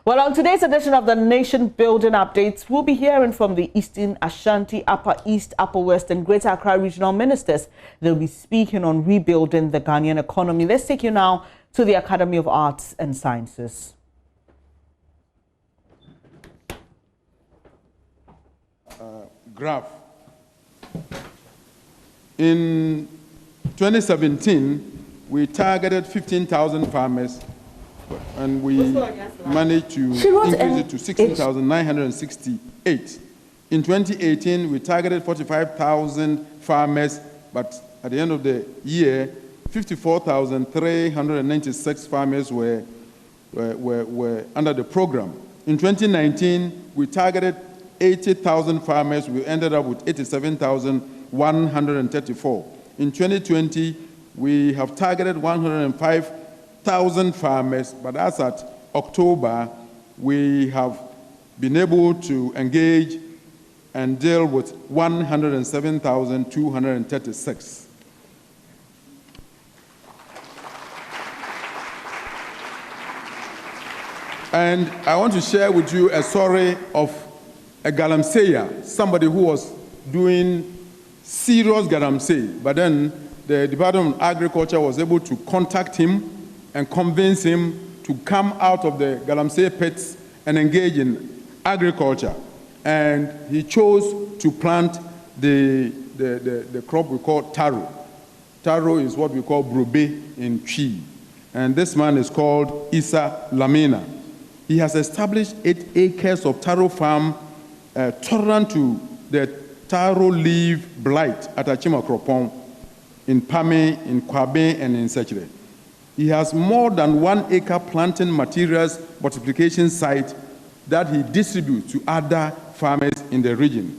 Well, on today's edition of the Nation Building Updates, we'll be hearing from the Eastern Ashanti, Upper East, Upper West, and Greater Accra regional ministers. They'll be speaking on rebuilding the Ghanaian economy. Let's take you now to the Academy of Arts and Sciences. Graph. In 2017, we targeted 15,000 farmers, and we managed to increase it to 16,968. In 2018, we targeted 45,000 farmers, but at the end of the year, 54,396 farmers were under the program. In 2019, we targeted 80,000 farmers. We ended up with 87,134. In 2020, we have targeted 105,000 farmers, but as at October, we have been able to engage and deal with 107,236. And I want to share with you a story of a galamseya, somebody who was doing serious galamsey, but then the Department of Agriculture was able to contact him and convince him to come out of the galamsey pits and engage in agriculture. And he chose to plant the crop we call taro. Taro is what we call brobe in Twi. And this man is called Issa Lamina. He has established 8 acres of taro farm tolerant to the taro leaf blight at Achimakropong, in Pame, in Kwabe, and in Sechere. He has more than 1 acre planting materials multiplication site that he distributes to other farmers in the region.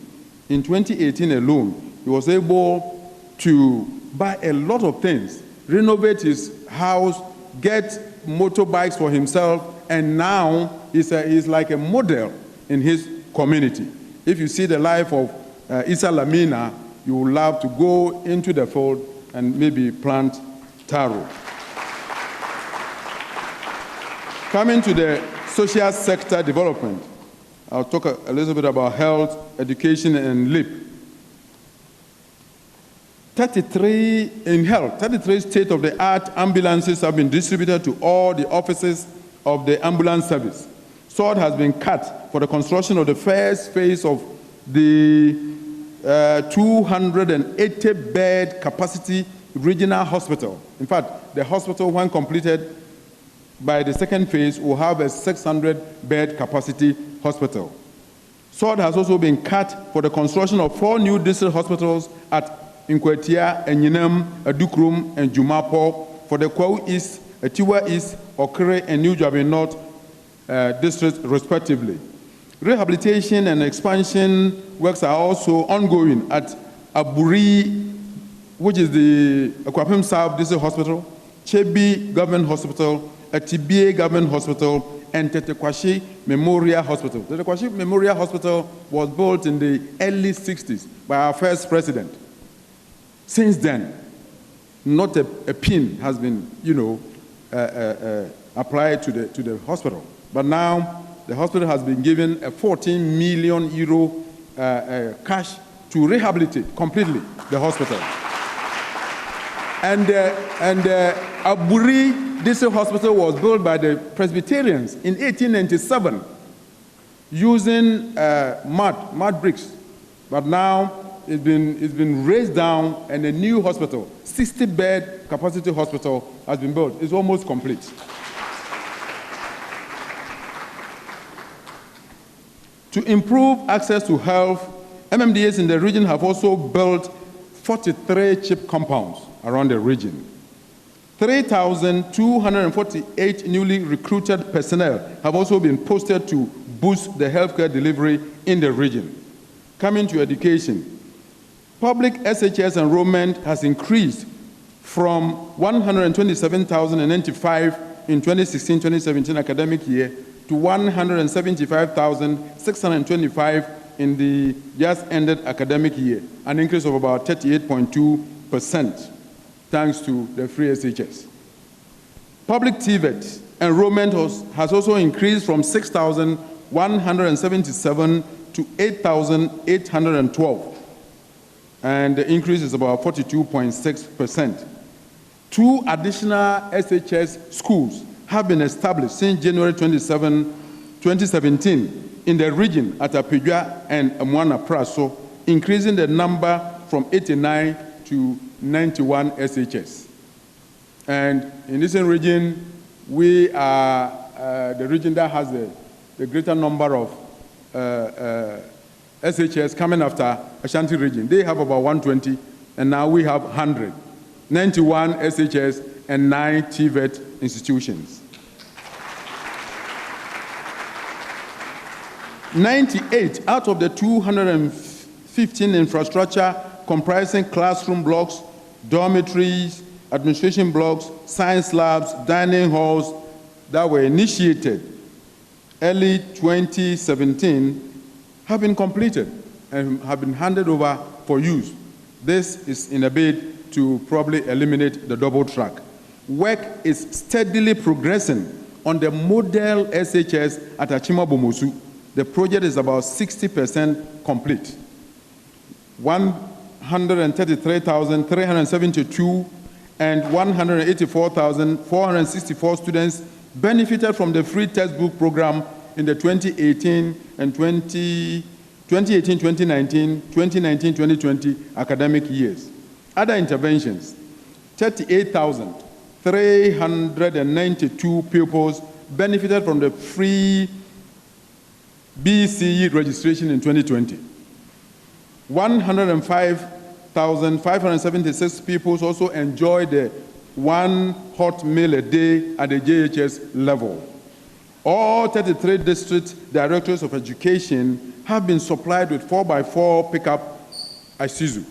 In 2018 alone, he was able to buy a lot of things, renovate his house, get motorbikes for himself, and now he's like a model in his community. If you see the life of Issa Lamina, you will love to go into the field and maybe plant taro. Coming to the social sector development, I'll talk a little bit about health, education, and LIP. 33 state-of-the-art ambulances have been distributed to all the offices of the ambulance service. Sword has been cut for the construction of the first phase of the 280-bed capacity regional hospital. In fact, the hospital, when completed by the second phase, will have a 600-bed capacity hospital. Sword has also been cut for the construction of 4 new district hospitals at Nkwetia, Enyinam, Adukrum, and Jumapo for the Kwau East, Atiwa East, Okere, and New Jabe North districts, respectively. Rehabilitation and expansion works are also ongoing at Aburi, which is the Akwapim South District Hospital, Chebi Government Hospital, Atibie Government Hospital, and Tetekwashi Memorial Hospital. The Tetekwashi Memorial Hospital was built in the early 60s by our first president. Since then, not a pin has been, applied to the hospital. But now, the hospital has been given a 14 million euro cash to rehabilitate completely the hospital. And Aburi District Hospital was built by the Presbyterians in 1897 using mud bricks. But now it's been raised down, and a new hospital, 60-bed capacity hospital, has been built. It's almost complete. To improve access to health, MMDAs in the region have also built 43 CHIP compounds around the region. 3,248 newly recruited personnel have also been posted to boost the healthcare delivery in the region. Coming to education, public SHS enrollment has increased from 127,095 in 2016-2017 academic year to 175,625 in the just ended academic year, an increase of about 38.2%, thanks to the free SHS. Public TVET Enrollment has also increased from 6,177 to 8,812, and the increase is about 42.6%. 2 additional SHS schools have been established since January 2017 in the region at Apedwa and Amwana Praso, increasing the number from 89 to 91 SHS. And in this region, we are the region that has the greater number of SHS coming after Ashanti region. They have about 120, and now we have 100. 91 SHS and 9 TVET institutions. 98 out of the 215 infrastructure comprising classroom blocks, dormitories, administration blocks, science labs, dining halls that were initiated early 2017 have been completed and have been handed over for use. This is in a bid to probably eliminate the double track. Work is steadily progressing on the model SHS at Achima Bomosu. The project is about 60% complete. 133,372 and 184,464 students benefited from the free textbook program in the 2018 and 2018-2019, 2019-2020 academic years. Other interventions, 38,392 pupils benefited from the free BCE registration in 2020. 105,576 pupils also enjoyed the 1 hot meal a day at the JHS level. All 33 district directors of education have been supplied with 4x4 pickup Isuzu.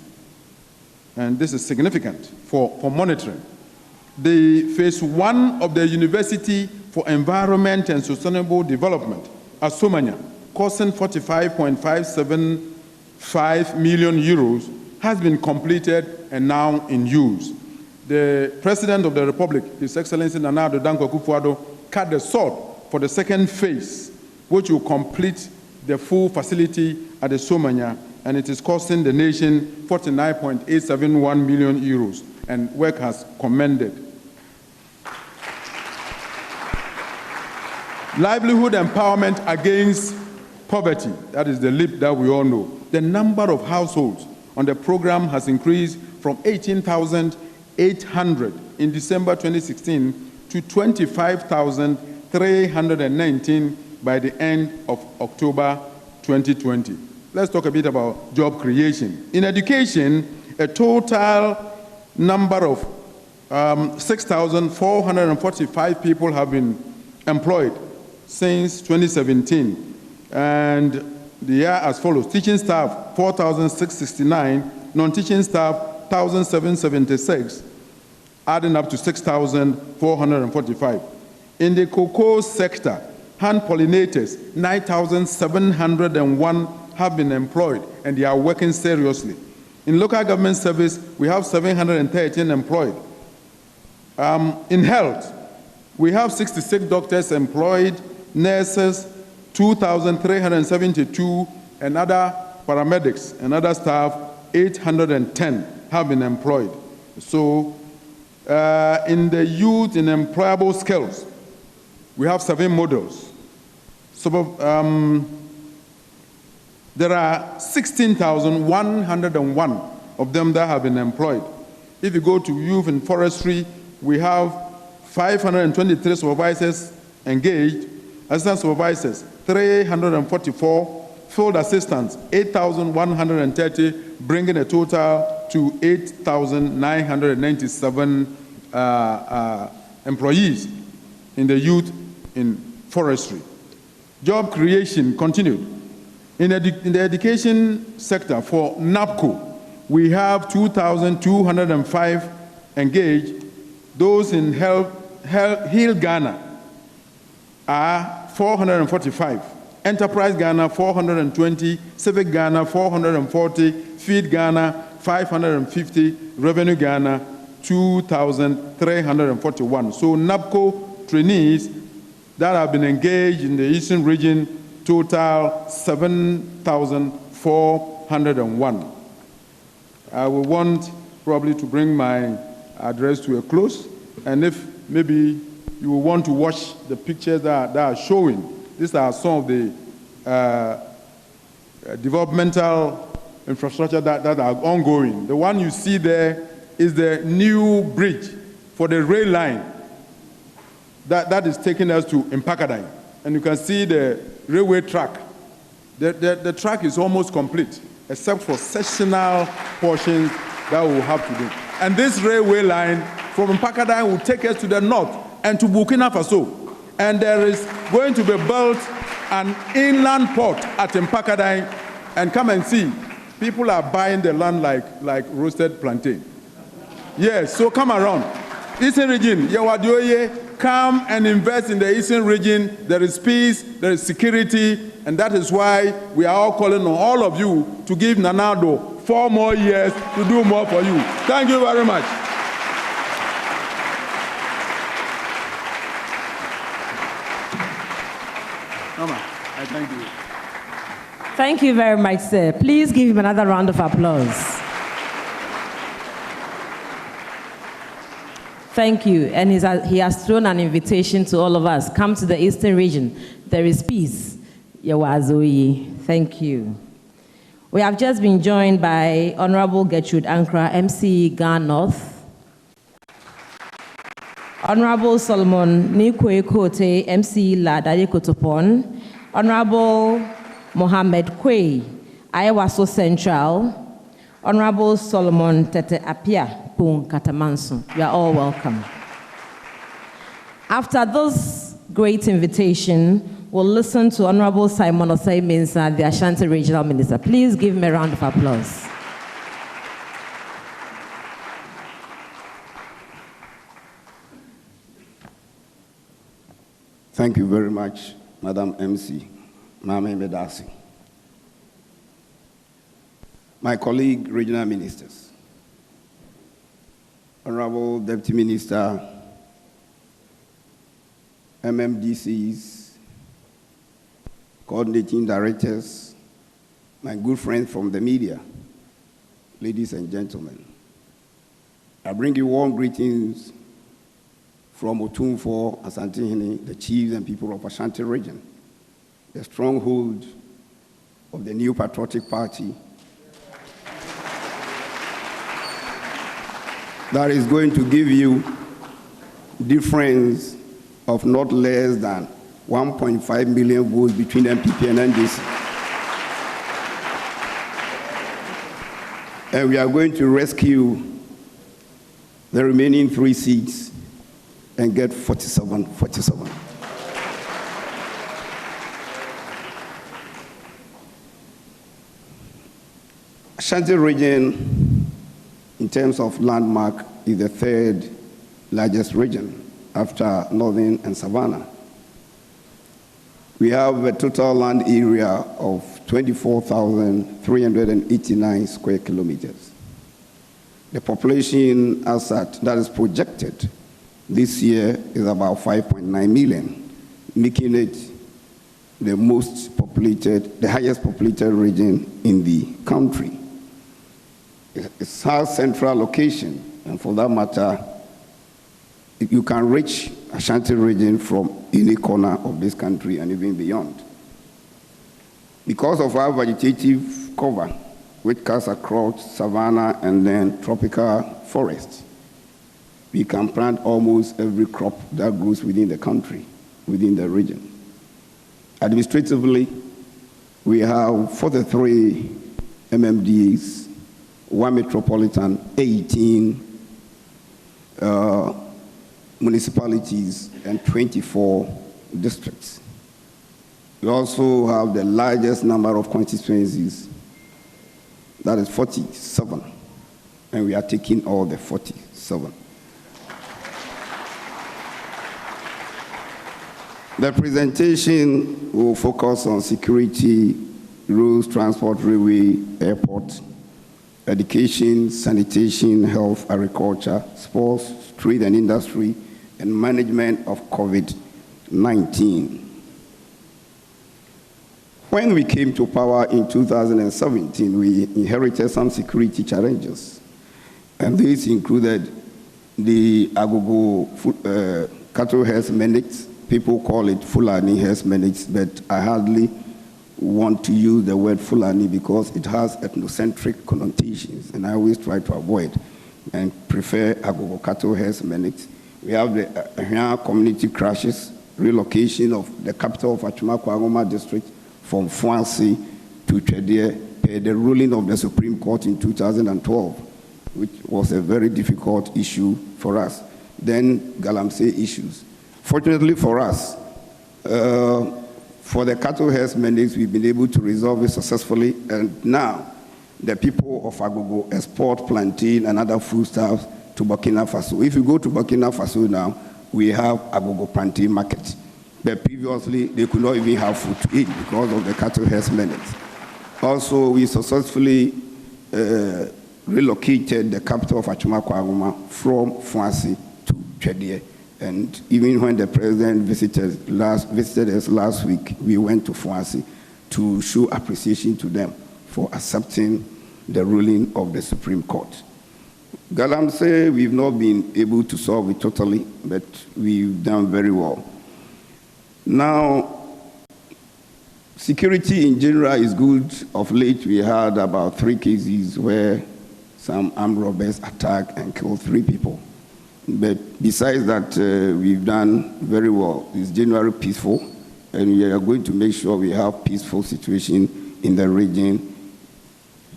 And this is significant for monitoring. The phase 1 of the University for Environment and Sustainable Development, Asomanya, costing 45.575 million euros, has been completed and now in use. The President of the Republic, His Excellency Nana Addo Dankwa Akufo-Addo, cut the sword for the second phase, which will complete the full facility at the Somanya, and it is costing the nation 49.871 million euros, and work has commended. Livelihood empowerment against poverty, that is the LEAP that we all know. The number of households on the program has increased from 18,800 in December 2016 to 25,319 by the end of October 2020. Let's talk a bit about job creation. In education, a total number of 6,445 people have been employed since 2017. And they are as follows: teaching staff, 4,669, non-teaching staff, 1,776, adding up to 6,445. In the cocoa sector, hand pollinators, 9,701 have been employed, and they are working seriously. In local government service, we have 713 employed. In health, we have 66 doctors employed, nurses, 2,372, and other paramedics and other staff, 810 have been employed. So in the youth in employable skills, we have 7 models. So there are 16,101 of them that have been employed. If you go to youth in forestry, we have 523 supervisors engaged, assistant supervisors, 344, field assistants, 8,130, bringing a total to 8,997 employees in the youth in forestry. Job creation continued. In the education sector, for NAPCO, we have 2,205 engaged. Those in Heal Ghana are 445. Enterprise Ghana, 420. Civic Ghana, 440. Feed Ghana, 550. Revenue Ghana, 2,341. So NAPCO trainees that have been engaged in the Eastern region total 7,401. I will want probably to bring my address to a close, and if maybe you will want to watch the pictures that are showing, these are some of the developmental infrastructure that are ongoing. The one you see there is the new bridge for the rail line that is taking us to Mpakadai. And you can see the railway track. The track is almost complete, except for sectional portions that we'll have to do. And this railway line from Mpakadai will take us to the north and to Burkina Faso. And there is going to be built an inland port at Mpakadai. And come and see, people are buying the land like roasted plantain. Yes, so come around. Eastern region, Yawadioye, come and invest in the Eastern region. There is peace, there is security, and that is why we are all calling on all of you to give Nanado 4 more years to do more for you. Thank you very much. Mama, I thank you. Thank you very much, sir. Please give him another round of applause. Thank you. And he has thrown an invitation to all of us. Come to the Eastern region. There is peace. Yawazoyi. Thank you. We have just been joined by Honorable Gertrude Ankra, MC Ghana North. Honorable Solomon Nikwe Kote, MC Ladaye Kotopon. Honorable Mohammed Kwe, Ayawaso Central. Honorable Solomon Tete Apia, Pung Katamanso. You are all welcome. After this great invitation, we'll listen to Honorable Simon Osei Mensah, the Ashanti Regional Minister. Please give him a round of applause. Thank you very much, Madam MC, Mame Medasi. My colleague, regional ministers, Honorable Deputy Minister, MMDCs, coordinating directors, my good friends from the media, ladies and gentlemen, I bring you warm greetings from Otumfo, Asantehene, the chiefs and people of Ashanti region, the stronghold of the new patriotic party that is going to give you difference of not less than 1.5 million votes between MPP and NDC. And we are going to rescue the remaining 3 seats and get 47. Ashanti region, in terms of landmark, is the 3rd largest region after Northern and Savannah. We have a total land area of 24,389 square kilometers. The population as at that is projected this year is about 5.9 million, making it the most populated, the highest populated region in the country. It has central location, and for that matter, you can reach Ashanti region from any corner of this country and even beyond. Because of our vegetative cover, which cuts across savanna and then tropical forests, we can plant almost every crop that grows within the country, within the region. Administratively, we have 43 MMDs, 1 metropolitan, 18 municipalities, and 24 districts. We also have the largest number of constituencies, that is 47, and we are taking all the 47. The presentation will focus on security, roads, transport, railway, airport, education, sanitation, health, agriculture, sports, trade and industry, and management of COVID-19. When we came to power in 2017, we inherited some security challenges, and these included the Agogo cattle herdsmen. People call it Fulani herdsmen, but I hardly want to use the word Fulani because it has ethnocentric connotations, and I always try to avoid and prefer Agogo cattle herdsmen. We have the community crashes, relocation of the capital of Achuma-Kwagoma district from Fuansi to Twedie per the ruling of the Supreme Court in 2012, which was a very difficult issue for us. Then Galamsey issues. Fortunately for us, for the cattle herdsmen, we've been able to resolve it successfully, and now the people of Agogo export plantain and other foodstuffs to Burkina Faso. If you go to Burkina Faso now, we have Agogo plantain market. But previously, they could not even have food to eat because of the cattle herdsmen. Also, we successfully relocated the capital of Achuma-Kwagoma from Fuansi to Twedie. And even when the president visited us last week, we went to Fuansi to show appreciation to them for accepting the ruling of the Supreme Court. Galamsey, we've not been able to solve it totally, but we've done very well. Now, security in general is good. Of late, we had about 3 cases where some armed robbers attacked and killed 3 people. But besides that, we've done very well. It's generally peaceful, and we are going to make sure we have peaceful situation in the region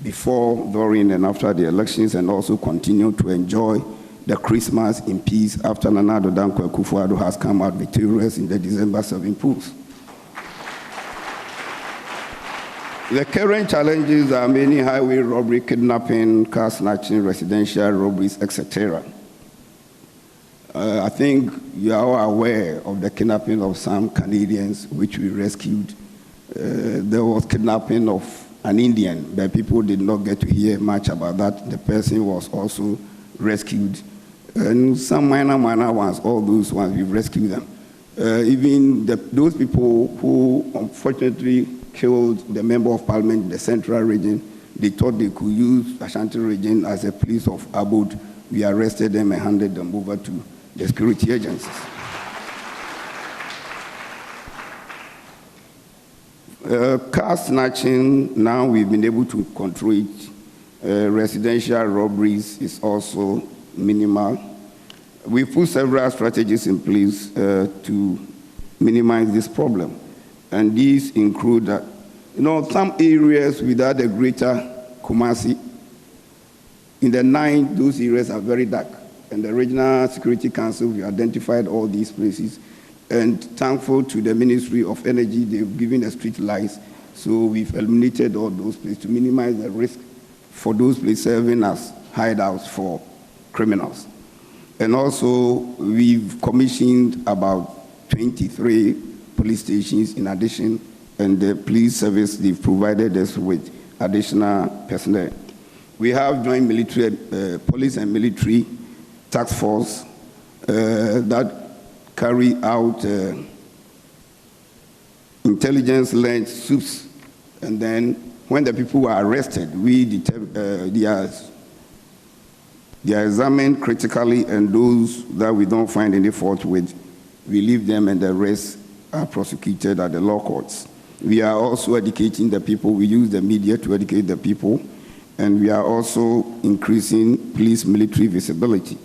before, during, and after the elections, and also continue to enjoy the Christmas in peace after Nana Addo Dankwa Akufo-Addo has come out victorious in the December 7 polls. The current challenges are many: highway robbery, kidnapping, car snatching, residential robberies, etc. I think you are all aware of the kidnapping of some Canadians, which we rescued. There was kidnapping of an Indian, but people did not get to hear much about that. The person was also rescued. And some minor ones, all those ones, we've rescued them. Even those people who unfortunately killed the member of parliament in the central region, they thought they could use Ashanti region as a place of abode. We arrested them and handed them over to the security agencies. Car snatching, now we've been able to control it. Residential robberies is also minimal. We put several strategies in place to minimize this problem. And these include that, some areas without the greater Kumasi, in the night, those areas are very dark. And the Regional Security Council, we identified all these places. And thankful to the Ministry of Energy, they've given us street lights. So we've eliminated all those places to minimize the risk for those places serving as hideouts for criminals. And also, we've commissioned about 23 police stations in addition, and the police service, they've provided us with additional personnel. We have joint military, police and military task force that carry out intelligence-led sweeps, and then when the people were arrested, they are examined critically, and those that we don't find any fault with, we leave them, and the rest are prosecuted at the law courts. We are also educating the people. We use the media to educate the people, and we are also increasing police military visibility.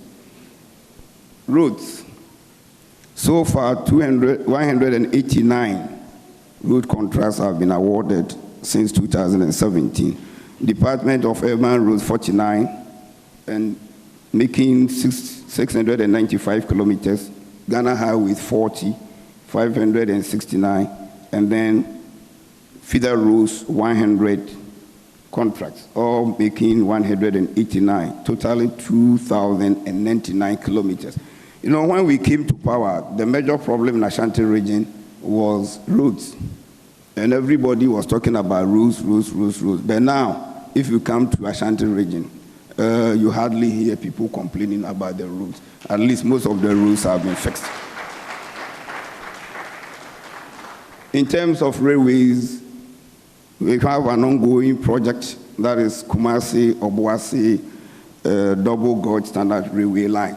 Roads. So far, 189 road contracts have been awarded since 2017. Department of Urban Roads 49, and making 695 kilometers. Ghana Highways 40, 569, and then feeder roads 100 contracts, all making 189, totaling 2,099 kilometers. When we came to power, the major problem in Ashanti region was roads. And everybody was talking about roads. But now, if you come to Ashanti region, You hardly hear people complaining about the roads. At least most of the roads have been fixed. In terms of railways, we have an ongoing project that is Kumasi-Obuasi double gauge standard railway line.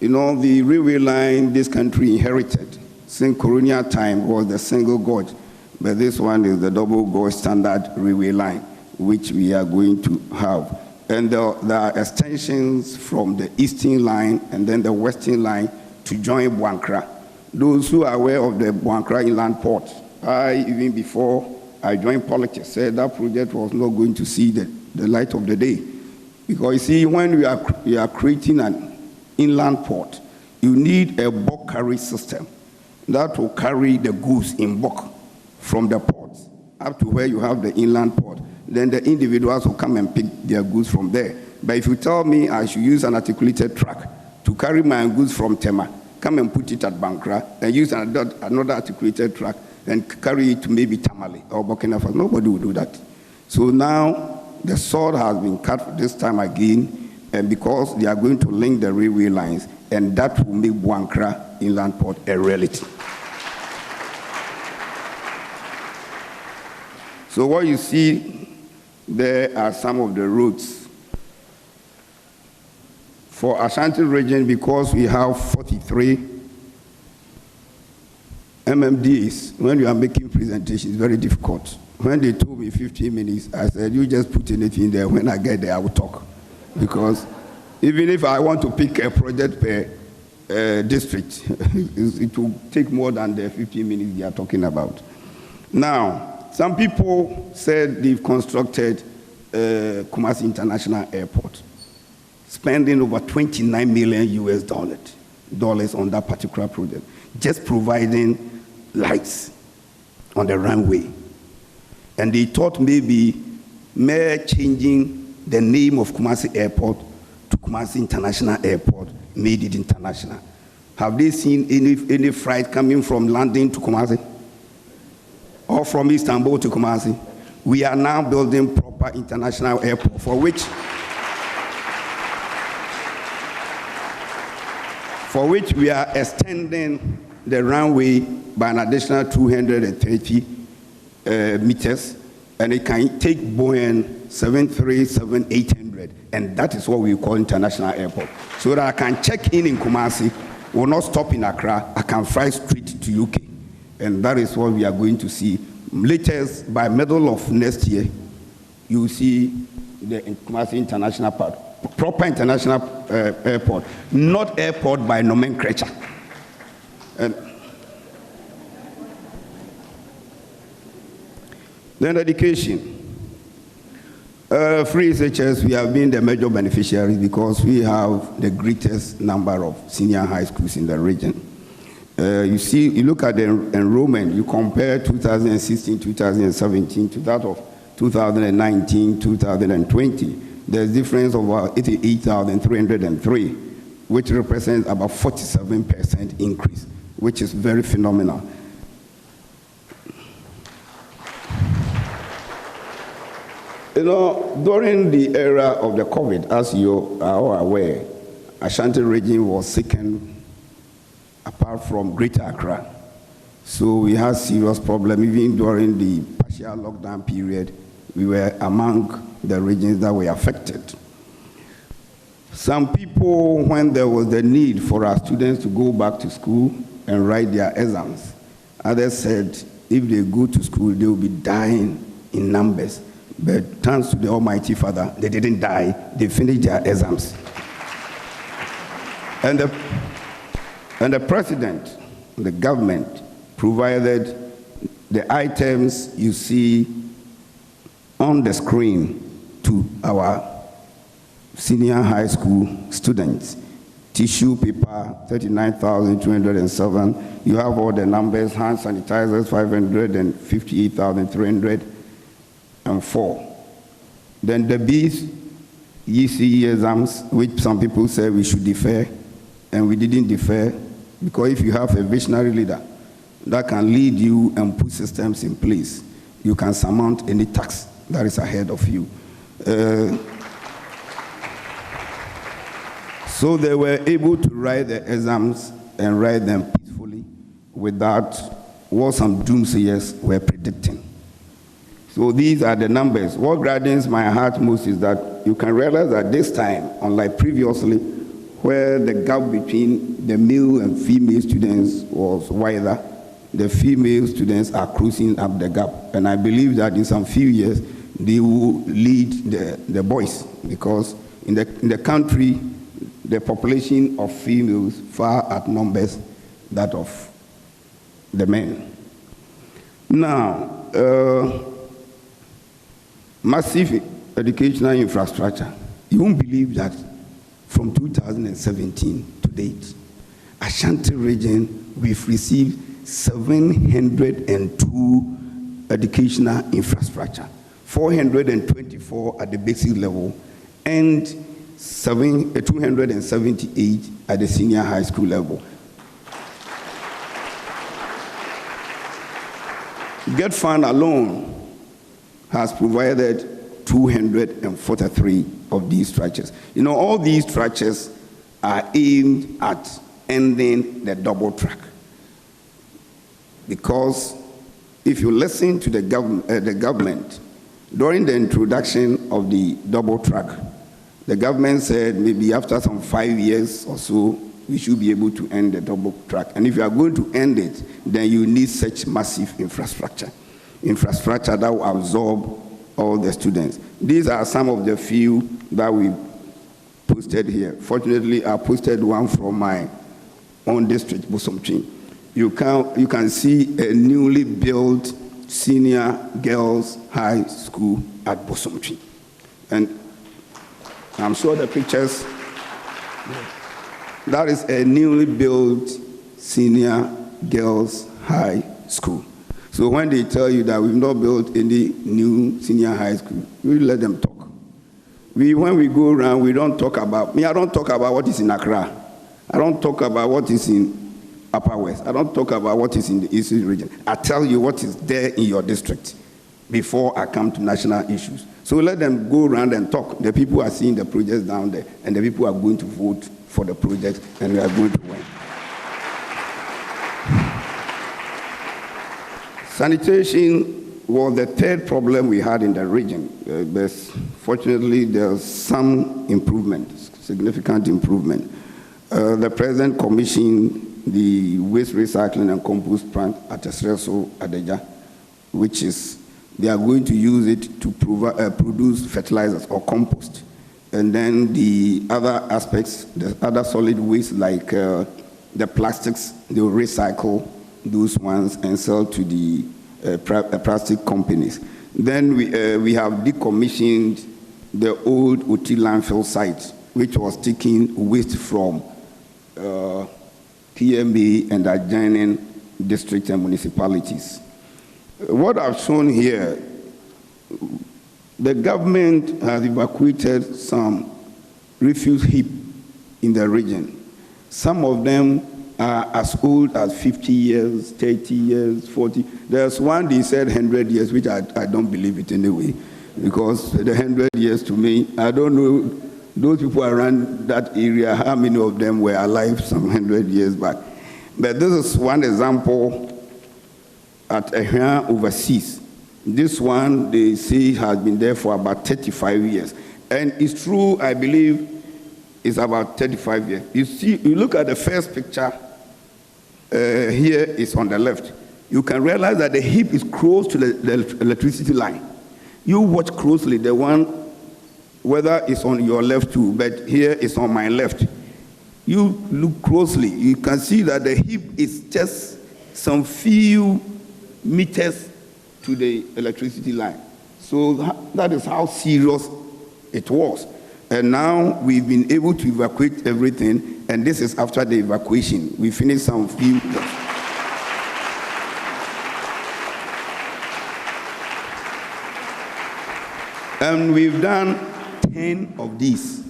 You know, the railway line this country inherited since colonial time was the single gauge, but this one is the double gauge standard railway line, which we are going to have. And there are extensions from the eastern line and then the western line to join Buankra. Those who are aware of the Buankra inland port, even before I joined politics, said that project was not going to see the light of the day. Because you see, when we are creating an inland port, you need a bulk carry system that will carry the goods in bulk from the ports up to where you have the inland port. Then the individuals will come and pick their goods from there. But if you tell me I should use an articulated truck to carry my goods from Tema, come and put it at Bankra, and use another articulated truck and carry it to maybe Tamale or Burkina Faso, nobody will do that. So now the sword has been cut this time again, and because they are going to link the railway lines, and that will make Buankra inland port a reality. So what you see there are some of the routes. For Ashanti region, because we have 43 MMDAs, when you are making presentations, it's very difficult. When they told me 15 minutes, I said, you just put anything there. When I get there, I will talk. Because even if I want to pick a project per district, it will take more than the 15 minutes they are talking about. Now, some people said they've constructed Kumasi International Airport, spending over $29 million US on that particular project, just providing lights on the runway. And they thought maybe mere changing the name of Kumasi Airport to Kumasi International Airport made it international. Have they seen any flight coming from London to Kumasi? Or from Istanbul to Kumasi? We are now building proper international airport for which we are extending the runway by an additional 230 meters, and it can take Boeing 737-800, and that is what we call international airport. So that I can check in Kumasi, will not stop in Accra, I can fly straight to UK. And that is what we are going to see. Latest, by middle of next year, you will see the Kumasi International Port, proper international airport, not airport by nomenclature. Then education. Free SHS, we have been the major beneficiaries because we have the greatest number of senior high schools in the region. You see, you look at the enrollment, you compare 2016, 2017 to that of 2019, 2020. There's a difference of about 88,303, which represents about 47% increase, which is very phenomenal. You know, during the era of the COVID, as you are all aware, Ashanti region was second apart from Greater Accra. So we had serious problem. Even during the partial lockdown period, we were among the regions that were affected. Some people, when there was the need for our students to go back to school and write their exams, others said if they go to school, they will be dying in numbers. But thanks to the Almighty Father, they didn't die. They finished their exams. And the president, the government, provided the items you see on the screen to our senior high school students. Tissue paper, 39,207. You have all the numbers, hand sanitizers, 558,304. Then the BECE exams, which some people say we should defer, and we didn't defer, because if you have a visionary leader that can lead you and put systems in place, you can surmount any tax that is ahead of you. So they were able to write the exams and write them peacefully without what some doomsayers were predicting. So these are the numbers. What gladdens my heart most is that you can realize that this time, unlike previously, where the gap between the male and female students was wider, the female students are closing up the gap. And I believe that in some few years, they will lead the boys, because in the country, the population of females far outnumbers that of the men. Now, massive educational infrastructure. You won't believe that from 2017 to date, Ashanti region, we've received 702 educational infrastructure, 424 at the basic level, and 278 at the senior high school level. Get Fund alone has provided 243 of these structures. You know, all these structures are aimed at ending the double track. Because if you listen to the government, during the introduction of the double track, the government said maybe after some 5 years or so, we should be able to end the double track. And if you are going to end it, then you need such massive infrastructure that will absorb all the students. These are some of the few that we posted here. Fortunately, I posted one from my own district, Bosomtwi. You can see a newly built senior girls' high school at Bosomtwi. And I'm sure the pictures, that is a newly built senior girls' high school. So when they tell you that we've not built any new senior high school, you let them talk. When we go around, we don't talk about, I don't talk about what is in Accra. I don't talk about what is in Upper West. I don't talk about what is in the Eastern region. I tell you what is there in your district before I come to national issues. So let them go around and talk. The people are seeing the projects down there, and the people are going to vote for the project, and we are going to win. Sanitation was the third problem we had in the region. But fortunately, there's some improvement, significant improvement. The President commissioned the waste recycling and compost plant at Esreso, Adeja, which is, they are going to use it to produce fertilizers or compost. And then the other aspects, the other solid waste like the plastics, they will recycle those ones and sell to the plastic companies. Then we have decommissioned the old Oti landfill site, which was taking waste from PMA and adjoining districts and municipalities. What I've shown here, the government has evacuated some refuse heap in the region. Some of them are as old as 50 years, 30 years, 40. There's one they said 100 years, which I don't believe it anyway, because the 100 years to me, I don't know those people around that area, how many of them were alive some 100 years back. But this is one example at Ahia overseas. This one, they say, has been there for about 35 years. And it's true, I believe, it's about 35 years. You see, you look at the first picture, here is on the left. You can realize that the heap is close to the electricity line. You watch closely, the one, whether it's on your left too, but here it's on my left. You look closely, you can see that the heap is just some few meters to the electricity line. So that is how serious it was. And now we've been able to evacuate everything, and this is after the evacuation. We finished some few. And we've done 10 of these.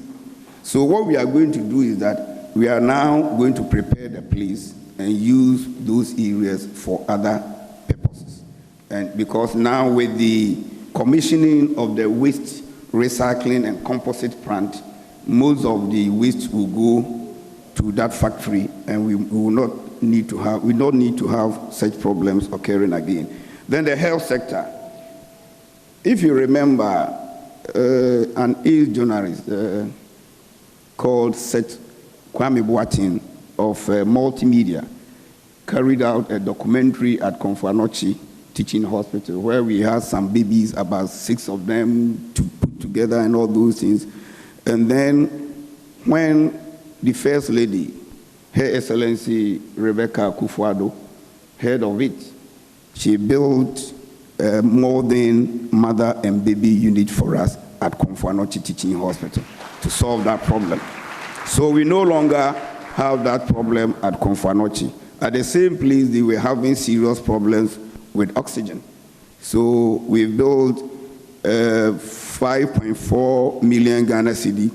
So what we are going to do is that we are now going to prepare the place and use those areas for other purposes. And because now with the commissioning of the waste recycling and composite plant, most of the waste will go to that factory, and we will not need to have such problems occurring again. Then the health sector. If you remember, an East journalist called Seth Kwame Boateng of Multimedia carried out a documentary at Konfanochi Teaching Hospital, where we had some babies, about 6 of them, to put together and all those things. And then when the First Lady, Her Excellency Rebecca Akufo-Addo, heard of it, she built a modern mother and baby unit for us at Konfanochi Teaching Hospital to solve that problem. So we no longer have that problem at Konfanochi. At the same place, they were having serious problems with oxygen. So we built a 5.4 million Ghana cedi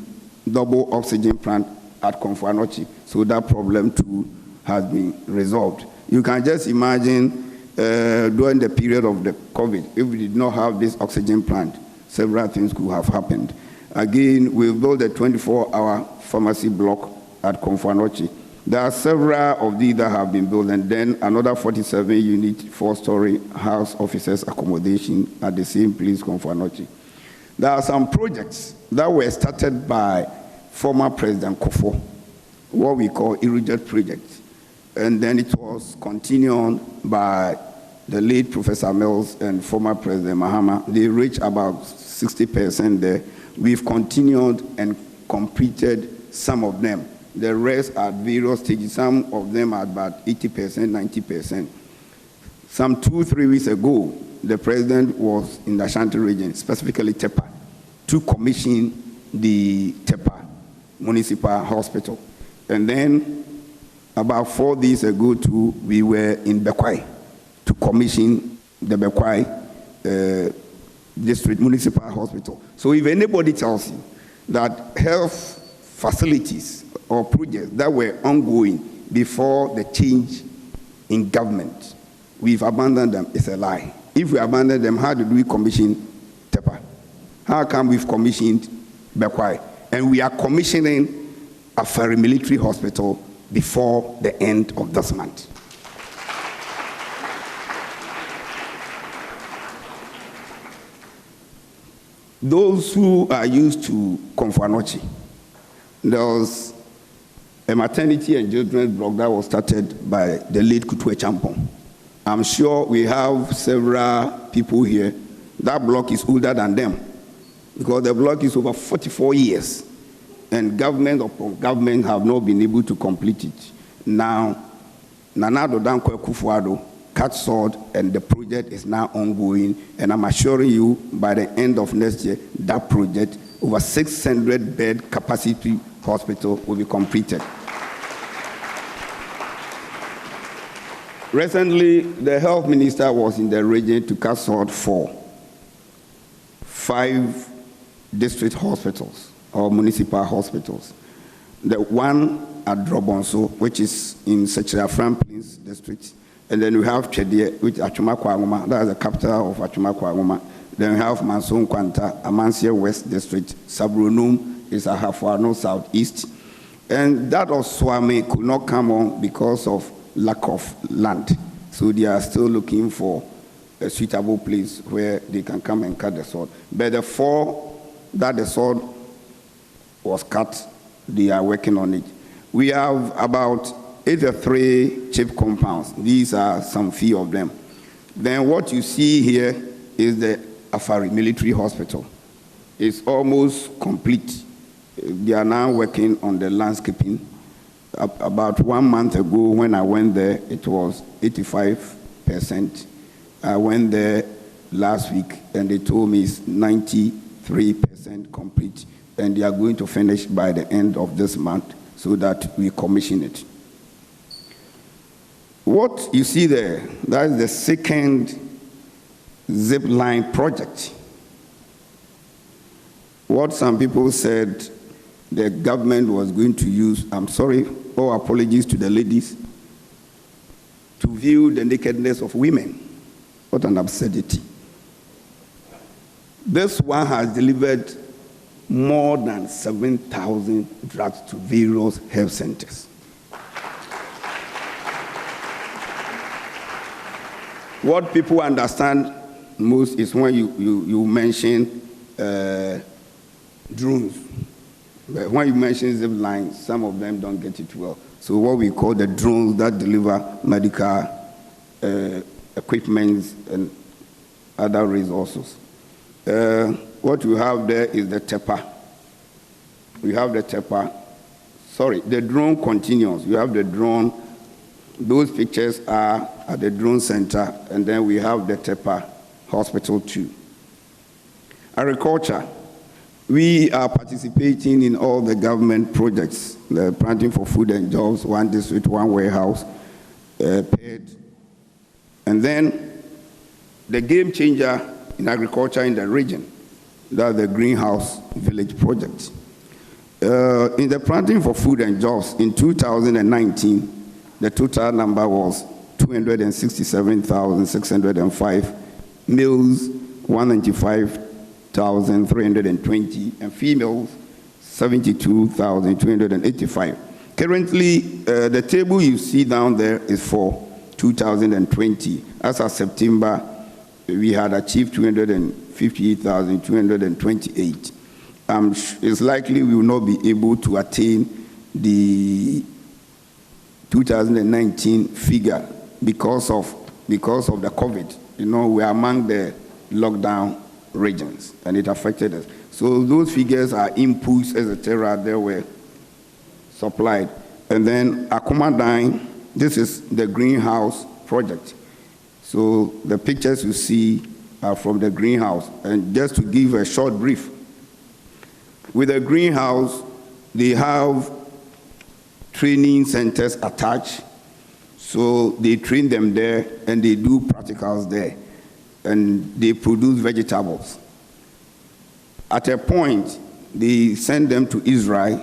double oxygen plant at Konfanochi. So that problem too has been resolved. You can just imagine during the period of the COVID, if we did not have this oxygen plant, several things could have happened. Again, we built a 24-hour pharmacy block at Konfanochi. There are several of these that have been built, and then another 47-unit, 4-story house officers accommodation at the same place, Konfanochi. There are some projects that were started by former President Kufuor, what we call Irrigate projects. And then it was continued on by the late Professor Mills and former President Mahama. They reached about 60% there. We've continued and completed some of them. The rest are at various stages. Some of them are about 80%, 90%. Some 2-3 weeks ago, the president was in the Ashanti region, specifically Tepa, to commission the Tepa Municipal Hospital. And then about 4 days ago, too, we were in Bekwai to commission the Bekwai District Municipal Hospital. So if anybody tells you that health facilities or projects that were ongoing before the change in government, we've abandoned them, it's a lie. If we abandoned them, how did we commission Tepa? How come we've commissioned Bekwai? And we are commissioning Afari Military Hospital before the end of this month. Those who are used to Konfanochi, there was a maternity and children's block that was started by the late Kutu Champon. I'm sure we have several people here. That block is older than them because the block is over 44 years. And government upon government have not been able to complete it. Now, Nana Dodonko Akufo-Addo cut short, and the project is now ongoing. And I'm assuring you, by the end of next year, that project, over 600-bed capacity hospital, will be completed. Recently, the health minister was in the region to cut short for 5 district hospitals or municipal hospitals. The one at Drobonso, which is in Sechira Franklins district, and then we have Chedie, which is Achumakwa, that is the capital of Achumakwa. Then we have Manson Kwanta, Amansia West district. Sabrunum is Ahafuano Southeast. And that of Swami could not come on because of lack of land. So they are still looking for a suitable place where they can come and cut the sword. But the 4 that the sword was cut, they are working on it. We have about 83 chip compounds. These are some few of them. Then what you see here is the Afari Military Hospital. It's almost complete. They are now working on the landscaping. About 1 month ago when I went there, it was 85%. I went there last week and they told me it's 93% complete. And they are going to finish by the end of this month so that we commission it. What you see there, that is the second zip line project. What some people said the government was going to use, I'm sorry, all apologies to the ladies, to view the nakedness of women. What an absurdity. This one has delivered more than 7,000 drugs to various health centers. What people understand most is when you mention drones. But when you mention zip lines, some of them don't get it well. So what we call the drones that deliver medical equipment and other resources. What you have there is the TEPA. We have the TEPA. Sorry, the drone continues. You have the drone. Those pictures are at the drone center, and then we have the TEPA hospital too. Agriculture. We are participating in all the government projects, the Planting for Food and Jobs, one district, one warehouse, paid. And then the game changer in agriculture in the region, that's the Greenhouse Village Project. In the Planting for Food and Jobs in 2019, the total number was 267,605, males 195,320, and females 72,285. Currently, the table you see down there is for 2020. As of September, we had achieved 258,228. It's likely we will not be able to attain the 2019 figure because of the COVID. You know, we are among the lockdown regions, and it affected us. So those figures are inputs, etc. They were supplied. And then Akumadine, this is the greenhouse project. So the pictures you see are from the greenhouse. And just to give a short brief, with the greenhouse, they have training centers attached. So they train them there and they do practicals there. And they produce vegetables. At a point, they send them to Israel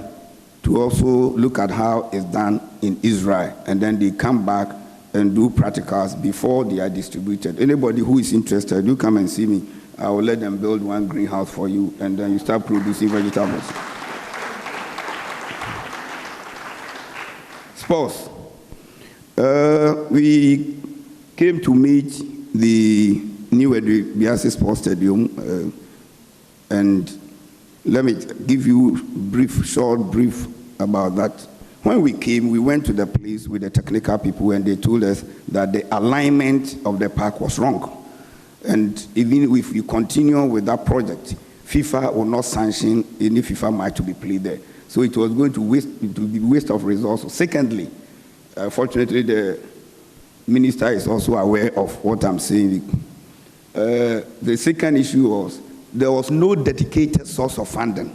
to also look at how it's done in Israel. And then they come back and do practicals before they are distributed. Anybody who is interested, you come and see me. I will let them build one greenhouse for you, and then you start producing vegetables. Sports. We came to meet the new Biase Sports Stadium, and let me give you short brief about that. When we came, we went to the place with the technical people, and they told us that the alignment of the park was wrong. And even if we continue with that project, FIFA will not sanction any FIFA match to be played there. So it was going to be waste of resources. Secondly, fortunately, the minister is also aware of what I'm saying. The second issue was there was no dedicated source of funding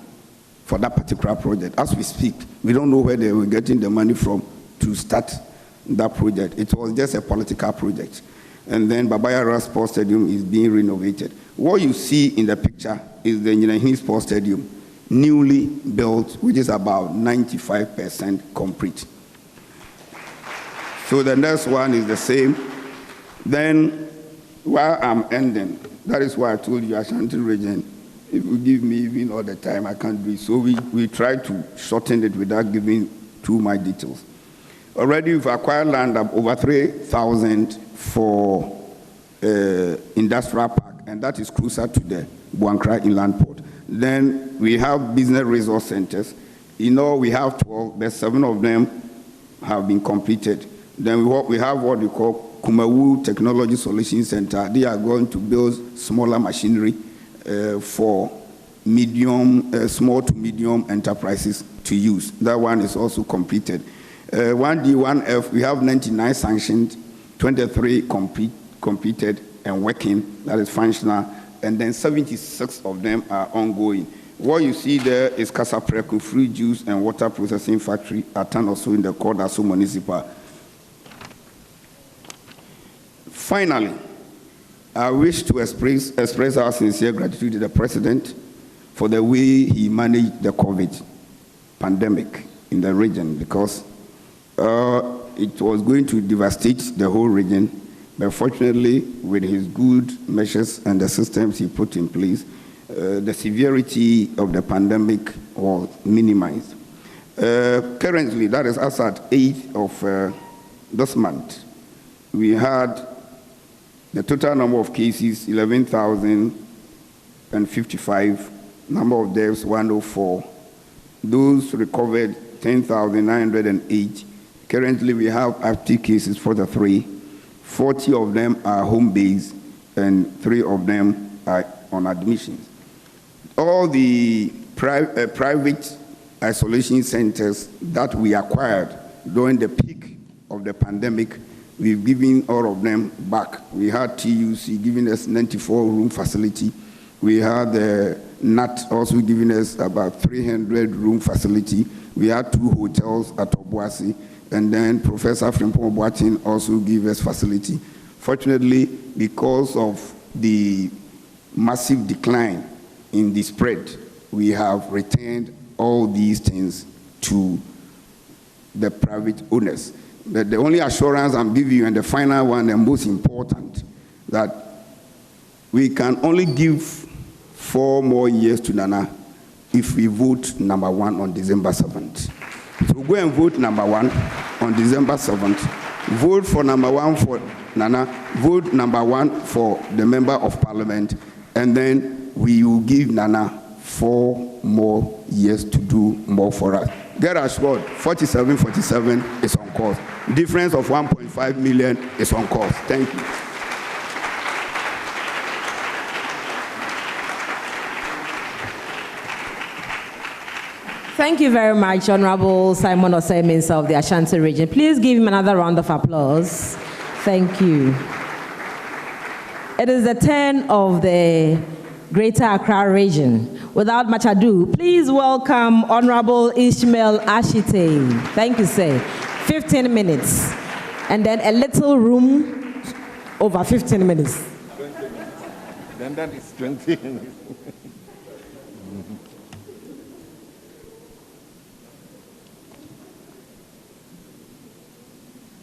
for that particular project. As we speak, we don't know where they were getting the money from to start that project. It was just a political project. And then Babayara Sports Stadium is being renovated. What you see in the picture is the Nyinahin Sports Stadium, newly built, which is about 95% complete. So the next one is the same. Then, while I'm ending, that is why I told you Ashanti region, if you give me even all the time, I can't do it. So we try to shorten it without giving too much details. Already we've acquired land of over 3,000 for industrial park, and that is closer to the Buankra Inland Port. Then we have business resource centers. In all, we have 12, but 7 of them have been completed. Then we have what we call Kumawu Technology Solution Center. They are going to build smaller machinery for small to medium enterprises to use. That one is also completed. 1D, 1F, we have 99 sanctioned, 23 completed and working, that is functional, and then 76 of them are ongoing. What you see there is Kasapreku Fruit Juice and Water Processing Factory at also in the Kordaso Municipal. Finally, I wish to express our sincere gratitude to the President for the way he managed the COVID pandemic in the region, because it was going to devastate the whole region. But fortunately, with his good measures and the systems he put in place, the severity of the pandemic was minimized. Currently, that is as at 8th of this month, we had the total number of cases, 11,055, number of deaths, 104. Those recovered, 10,908. Currently, we have active cases, 43. 40 of them are home-based, and 3 of them are on admissions. All the private isolation centers that we acquired during the peak of the pandemic, we've given all of them back. We had TUC giving us 94-room facility. We had NAT also giving us about 300-room facility. We had 2 hotels at Obuasi, and then Professor Frimpong Boateng also gave us facility. Fortunately, because of the massive decline in the spread, we have returned all these things to the private owners. But the only assurance I'm giving you, and the final one, and most important, that we can only give 4 more years to Nana if we vote number 1 on December 7th. So go and vote number 1 on December 7th. Vote for number 1 for Nana. Vote number 1 for the member of parliament. And then we will give Nana 4 more years to do more for us. Get assured, 4747 is on course. Difference of 1.5 million is on course. Thank you. Thank you very much, Honorable Simon Osei-Mensah of the Ashanti region. Please give him another round of applause. Thank you. It is the turn of the Greater Accra region. Without much ado, please welcome Honorable Ishmael Ashite. Thank you, sir. 15 minutes. And then a little room over 15 minutes. 20 minutes. Then that is 20 minutes.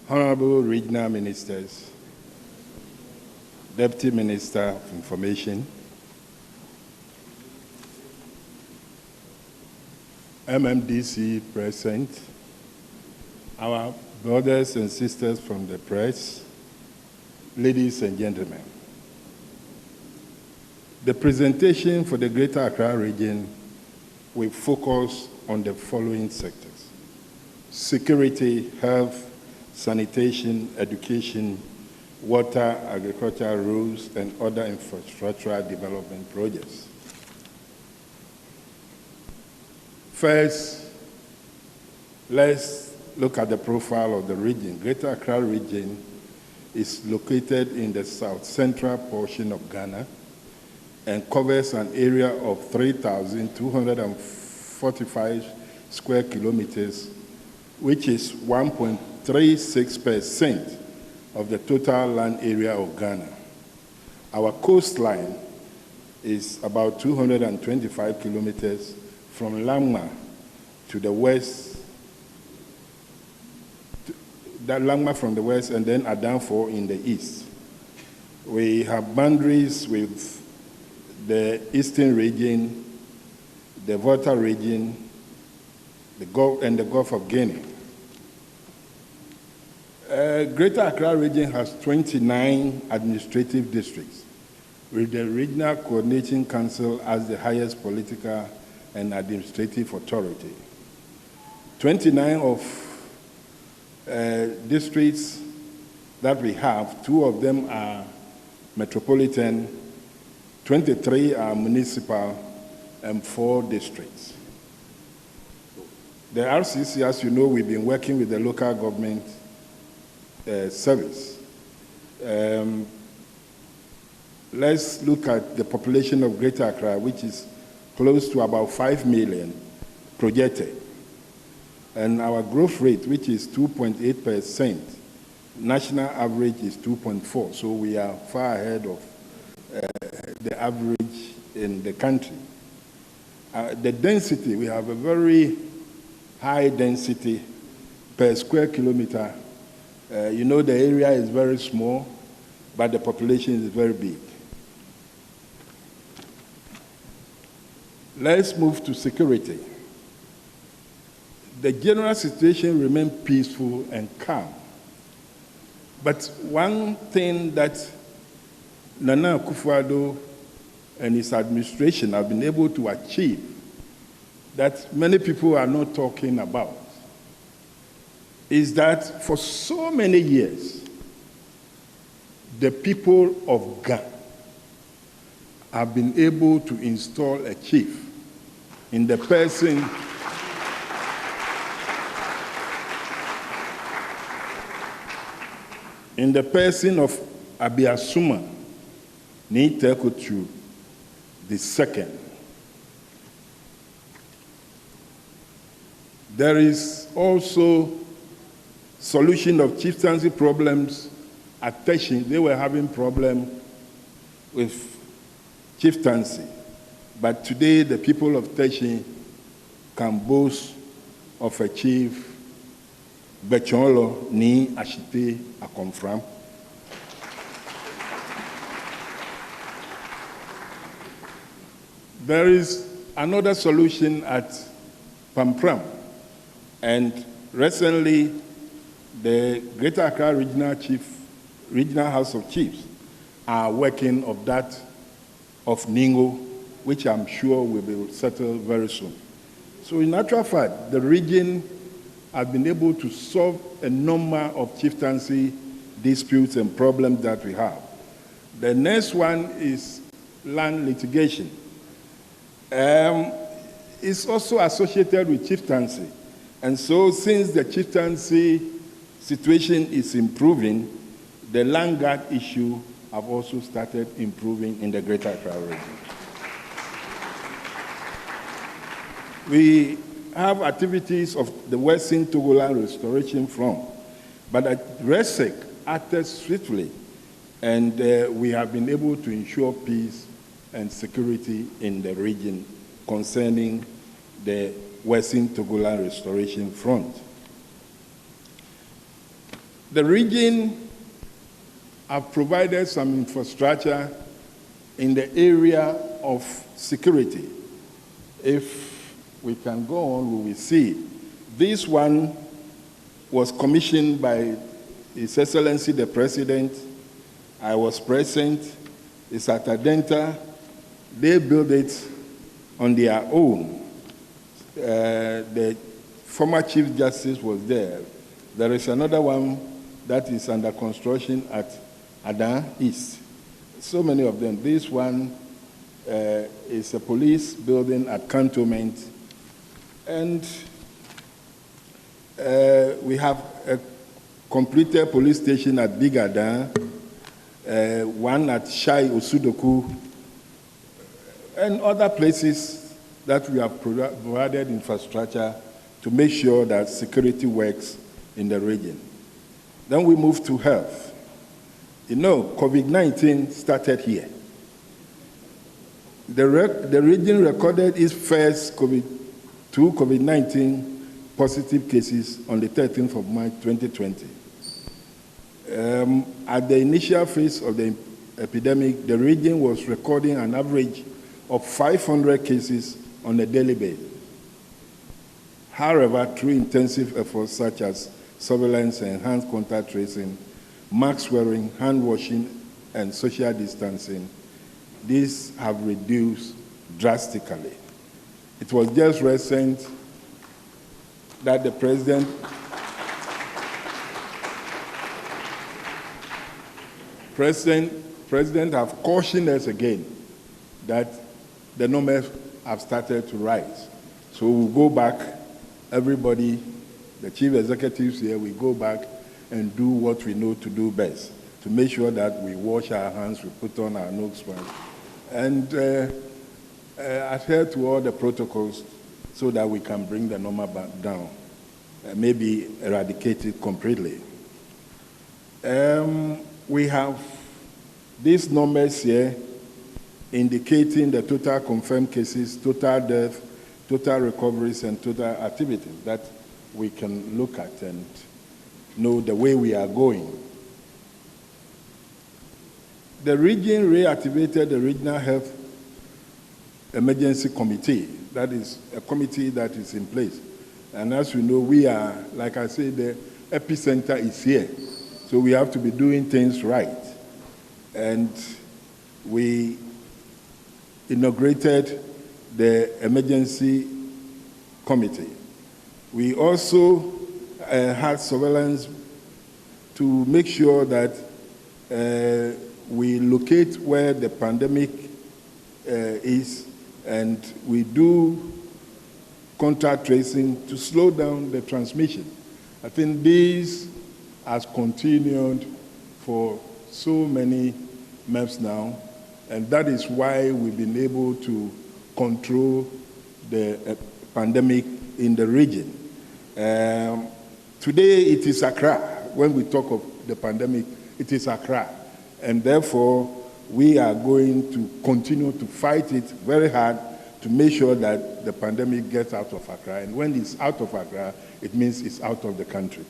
Honorable Regional Ministers, Deputy Minister of Information, MMDC present, our brothers and sisters from the press, ladies and gentlemen. The presentation for the Greater Accra region will focus on the following sectors: security, health, sanitation, education, water, agricultural roads, and other infrastructural development projects. First, let's look at the profile of the region. Greater Accra region is located in the south-central portion of Ghana and covers an area of 3,245 square kilometers, which is 1.36% of the total land area of Ghana. Our coastline is about 225 kilometers from Langma to the west, Langma from the west, and then Adanfo in the east. We have boundaries with the eastern region, the Volta region, the Gulf, and the Gulf of Guinea. Greater Accra region has 29 administrative districts, with the Regional Coordinating Council as the highest political and administrative authority. 29 of districts that we have, 2 of them are metropolitan, 23 are municipal, and 4 districts. The RCC, as you know, we've been working with the local government service. Let's look at the population of Greater Accra, which is close to about 5 million projected. And our growth rate, which is 2.8%, national average is 2.4%, so we are far ahead of the average in the country. The density, we have a very high density per square kilometer. You know, the area is very small, but the population is very big. Let's move to security. The general situation remains peaceful and calm. But one thing that Nana Akufo-Addo and his administration have been able to achieve that many people are not talking about is that for so many years, the people of Ghana have been able to install a chief in the person of Abiasuma Nitekotu II. There is also solution of chieftaincy problems at Teshin. They were having problem with chieftaincy. But today, the people of Teshin can boast of a chief, Bechonlo Ni Ashite Akomfram. There is another solution at Pampram. And recently, the Greater Accra Regional House of Chiefs are working on that of Ningo, which I'm sure will be settled very soon. So in actual fact, the region has been able to solve a number of chieftaincy disputes and problems that we have. The next one is land litigation. It's also associated with chieftaincy. And so since the chieftaincy situation is improving, the land guard issue have also started improving in the Greater Accra region. We have activities of the Western Togoland Restoration Front, but RESEC acted swiftly, and we have been able to ensure peace and security in the region concerning the Western Togoland Restoration Front. The region have provided some infrastructure in the area of security. If we can go on, we will see. This one was commissioned by His Excellency the President. I was present. It's at Adenta. They built it on their own. The former Chief Justice was there. There is another one that is under construction at Adan East. So many of them. This one is a police building at Cantonment. And we have a completed police station at Big Adan, one at Shai Osudoku, and other places that we have provided infrastructure to make sure that security works in the region. Then we move to health. You know, COVID-19 started here. The region recorded its first COVID-19 positive cases on the 13th of March 2020. At the initial phase of the epidemic, the region was recording an average of 500 cases on a daily basis. However, through intensive efforts such as surveillance and hand contact tracing, mask wearing, hand washing, and social distancing, these have reduced drastically. It was just recent that the president have cautioned us again that the numbers have started to rise. So we'll go back, everybody, the chief executives here, we go back and do what we know to do best, to make sure that we wash our hands, we put on our nose mask, and adhere to all the protocols so that we can bring the number back down, maybe eradicate it completely. We have these numbers here indicating the total confirmed cases, total death, total recoveries, and total activities that we can look at and know the way we are going. The region reactivated the regional health emergency committee. That is a committee that is in place. And as you know, we are, like I said, the epicenter is here. So we have to be doing things right. And we inaugurated the emergency committee. We also had surveillance to make sure that we locate where the pandemic is, and we do contact tracing to slow down the transmission. I think this has continued for so many months now, and that is why we've been able to control the pandemic in the region. Today it is Accra. When we talk of the pandemic, it is Accra. And therefore, we are going to continue to fight it very hard to make sure that the pandemic gets out of Accra. And when it's out of Accra, it means it's out of the country.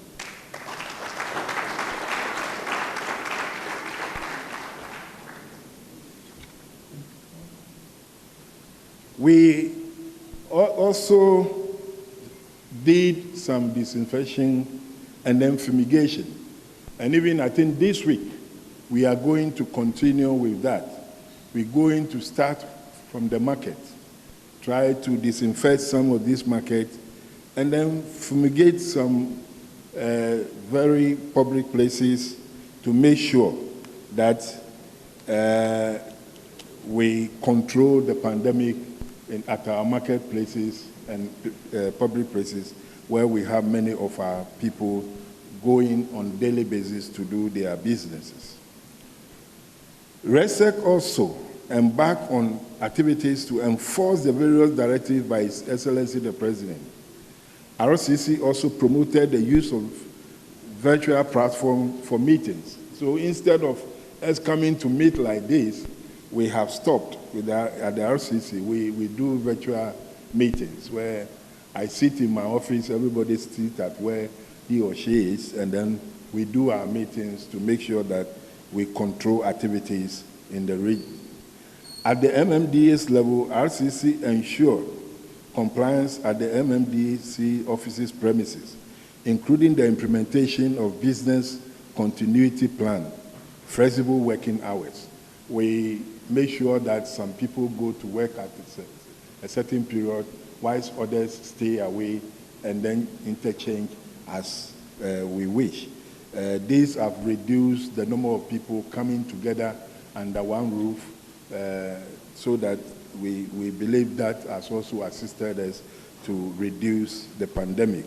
We also did some disinfection and then fumigation. And even I think this week, we are going to continue with that. We're going to start from the market, try to disinfect some of these markets, and then fumigate some very public places to make sure that we control the pandemic at our marketplaces and public places where we have many of our people going on a daily basis to do their businesses. RESEC also embarked on activities to enforce the various directives by His Excellency the President. RCC also promoted the use of virtual platform for meetings. So instead of us coming to meet like this, we have stopped with at the RCC. We do virtual meetings where I sit in my office, everybody sits at where he or she is, and then we do our meetings to make sure that we control activities in the region. At the MMDA's level, RCC ensured compliance at the MMDC office's premises, including the implementation of business continuity plan, flexible working hours. We make sure that some people go to work at a certain period, whilst others stay away and then interchange as we wish. These have reduced the number of people coming together under one roof, so that we believe that has also assisted us to reduce the pandemic.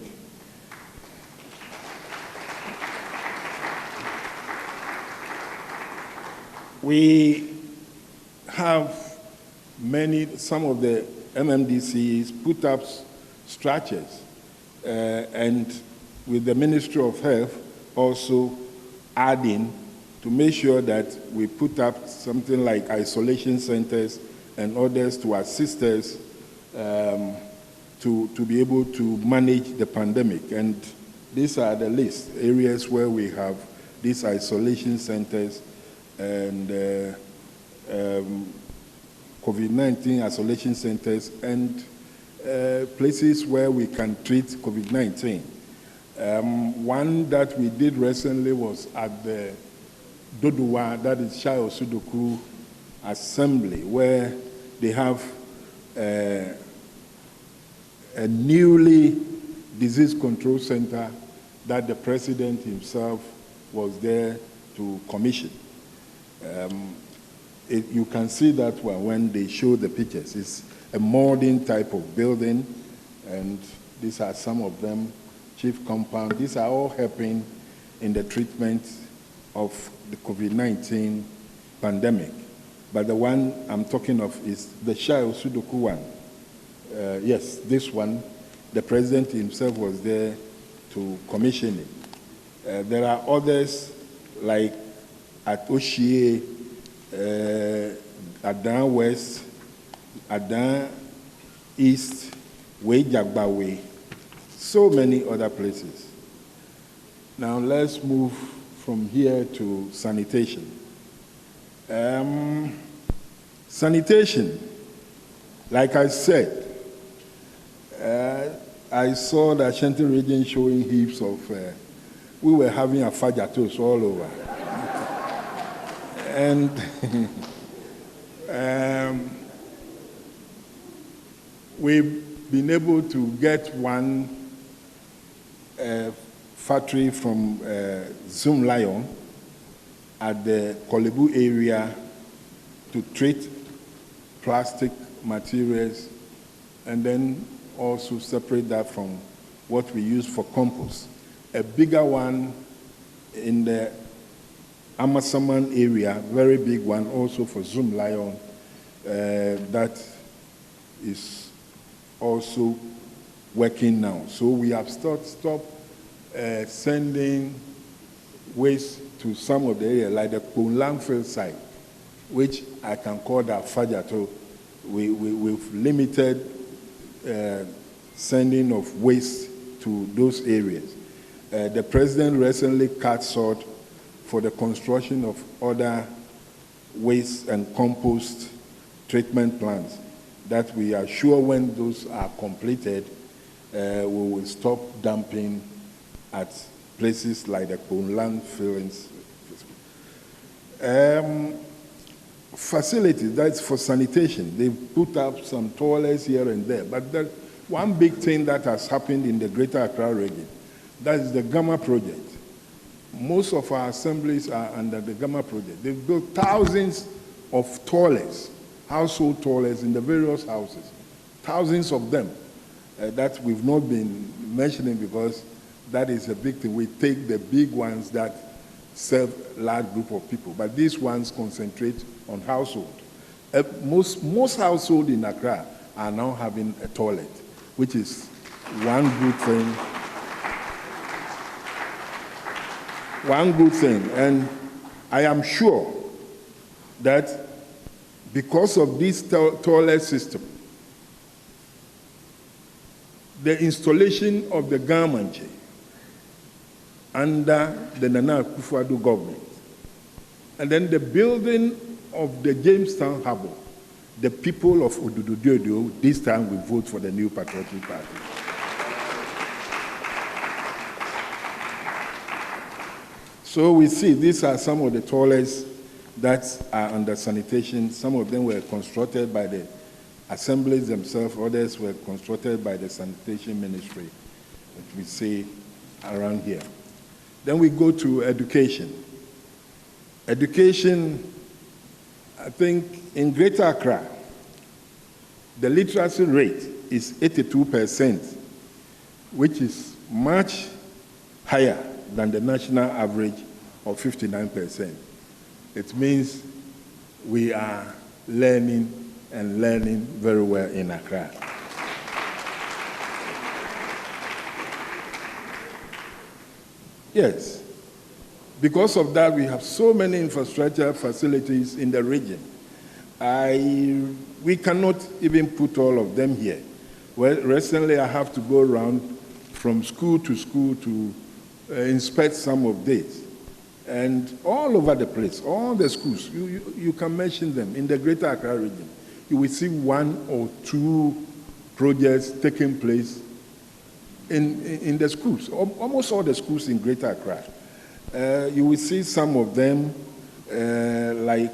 We have some of the MMDCs put up structures, and with the Ministry of Health also adding to make sure that we put up something like isolation centers and others to assist us to be able to manage the pandemic. And these are the list, areas where we have these isolation centers and COVID-19 isolation centers and places where we can treat COVID-19. One that we did recently was at the Dodowa, that is Shai Osudoku Assembly, where they have a newly disease control center that the president himself was there to commission. You can see that when they show the pictures. It's a modern type of building, and these are some of them, chief compound. These are all helping in the treatment of the COVID-19 pandemic. But the one I'm talking of is the Shai Osudoku one. Yes, this one, the president himself was there to commission it. There are others like at Oshie, Adan West, Adan East, Wejagbawe, so many other places. Now let's move from here to sanitation. Sanitation Like I said, I saw the Ashanti region showing heaps of, we were having afajatos all over. And we've been able to get one factory from Zoom Lion at the Kolebu area to treat plastic materials and then also separate that from what we use for compost. A bigger one in the Amasaman area, very big one also for Zoom Lion, that is also working now. So we have stopped sending waste to some of the area, like the Kun landfill site, which I can call that Fajato. We've limited sending of waste to those areas. The president recently cut short for the construction of other waste and compost treatment plants that we are sure when those are completed, we will stop dumping at places like the Kun landfills. Facilities, that's for sanitation. They've put up some toilets here and there. But the one big thing that has happened in the Greater Accra region, that is the Gamma project. Most of our assemblies are under the Gamma project. They've built thousands of toilets, household toilets in the various houses, thousands of them that we've not been mentioning because that is a big thing. We take the big ones that serve a large group of people, but these ones concentrate on household. Most households in Accra are now having a toilet, which is one good thing. One good thing, and I am sure that because of this toilet system, the installation of the Gamanche under the Nana Akufo-Addo government, and then the building of the Jamestown Harbour, the people of Odududu, this time will vote for the New Patriotic Party. So we see these are some of the toilets that are under sanitation. Some of them were constructed by the assemblies themselves, others were constructed by the sanitation ministry, which we see around here. Then we go to education. Education, I think in Greater Accra, the literacy rate is 82%, which is much higher than the national average of 59%. It means we are learning and learning very well in Accra. Yes, because of that, we have so many infrastructure facilities in the region. We cannot even put all of them here. Well, recently I have to go around from school to inspect some of these. And all over the place, all the schools, you can mention them in the Greater Accra region. You will see one or two projects taking place in the schools, almost all the schools in Greater Accra. You will see some of them like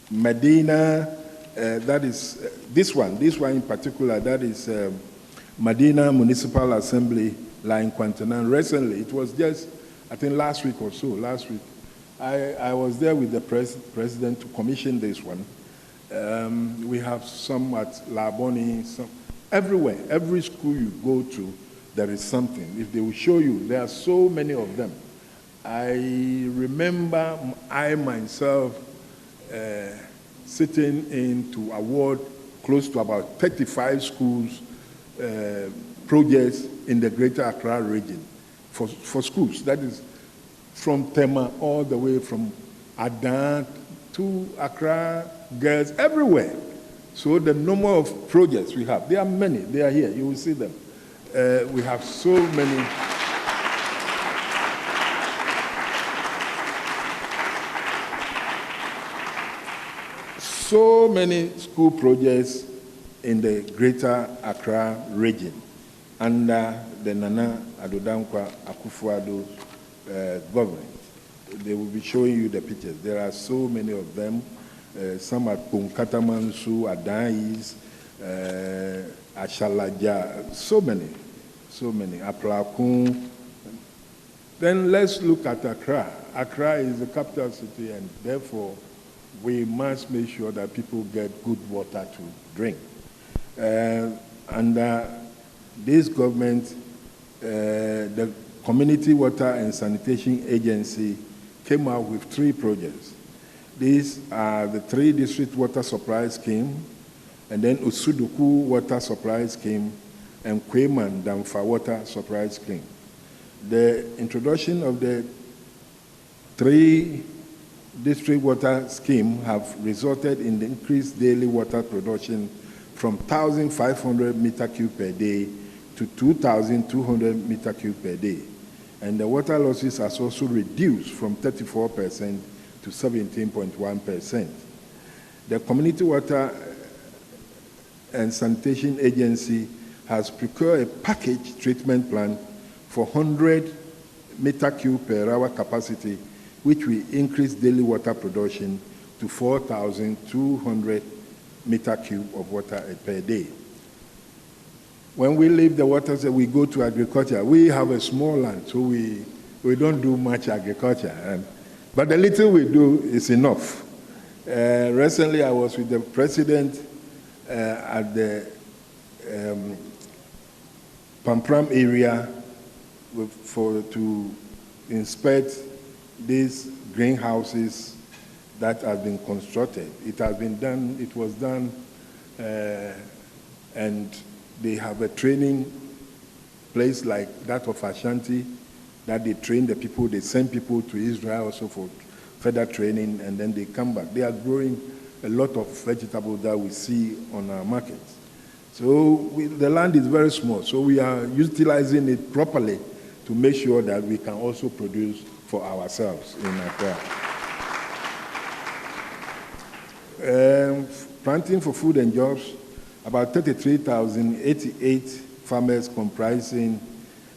Medina, that is this one in particular, that is Medina Municipal Assembly, Line Quantanan. Recently, it was just, I think last week or so, I was there with the president to commission this one. We have some at Laboni, some everywhere. Every school you go to, there is something. If they will show you, there are so many of them. I remember I myself sitting in to award close to about 35 schools projects in the Greater Accra region for schools. That is from Tema all the way from Adan to Accra, girls, everywhere. So the number of projects we have, there are many, they are here, you will see them. We have so many. So many school projects in the Greater Accra region under the Nana Addo Dankwa Akufo-Addo government. They will be showing you the pictures. There are so many of them. Some at Punkatamansu, Adais, Ashalaja, so many, Aplakun. Then let's look at Accra. Accra is the capital city, and therefore we must make sure that people get good water to drink. Under this government, the Community Water and Sanitation Agency came out with 3 projects. These are the 3 district water supply scheme, and then Usuduku water supply scheme, and Kweman Damfa water supply scheme. The introduction of the 3 district water scheme have resulted in the increased daily water production from 1,500 meter cube per day to 2,200 meter cube per day. And the water losses has also reduced from 34% to 17.1%. The Community Water and Sanitation Agency has procured a package treatment plant for 100 meter cube per hour capacity, which will increase daily water production to 4,200 meter cube of water per day. When we leave the waters, we go to agriculture. We have a small land, so we don't do much agriculture. But the little we do is enough. Recently, I was with the president at the Pampram area to inspect these greenhouses that have been constructed. It was done, and they have a training place like that of Ashanti, that they train the people, they send people to Israel also for further training, and then they come back. They are growing a lot of vegetables that we see on our markets. So the land is very small, so we are utilizing it properly to make sure that we can also produce for ourselves in Accra. Planting for food and jobs, about 33,088 farmers comprising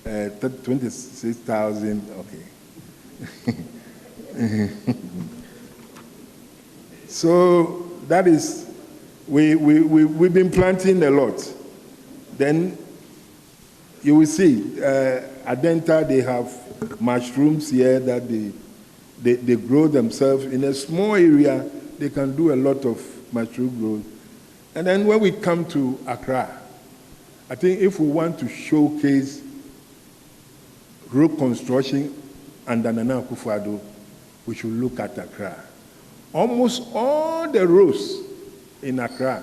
26,000, okay. So that is, we've been planting a lot. Then you will see, at Denta they have mushrooms here that they grow themselves. In a small area, they can do a lot of mushroom growth. And then when we come to Accra, I think if we want to showcase road construction under Nana Akufo-Addo, we should look at Accra. Almost all the roads in Accra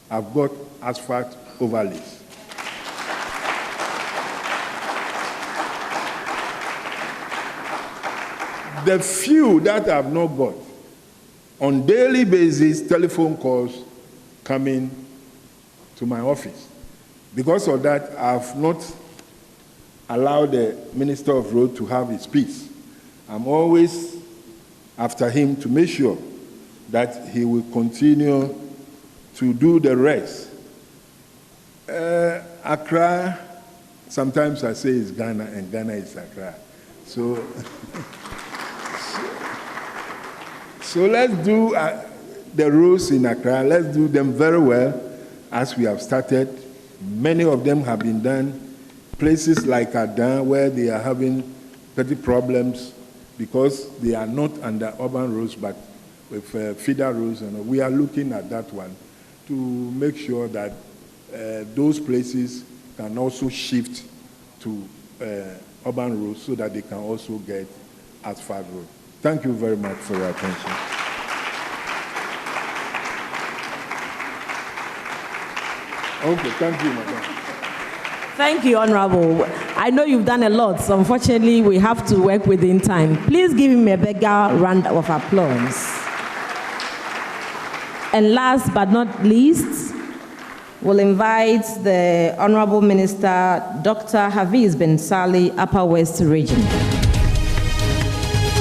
have got asphalt overlays. The few that have not got, on daily basis, telephone calls coming to my office. Because of that, I've not allowed the Minister of Road to have his peace. I'm always after him to make sure that he will continue to do the rest. Accra, sometimes I say it's Ghana, and Ghana is Accra. So, so let's do the roads in Accra. Let's do them very well, as we have started. Many of them have been done. Places like Adan, where they are having petty problems because they are not under urban roads, but with feeder roads, and we are looking at that one to make sure that those places can also shift to urban roads so that they can also get asphalt road. Thank you very much for your attention. Okay, thank you, madam. Thank you, Honorable. I know you've done a lot, so unfortunately we have to work within time. Please give him a bigger round of applause. And last but not least, we'll invite the Honorable Minister, Dr. Hafiz bin Salih, Upper West Region.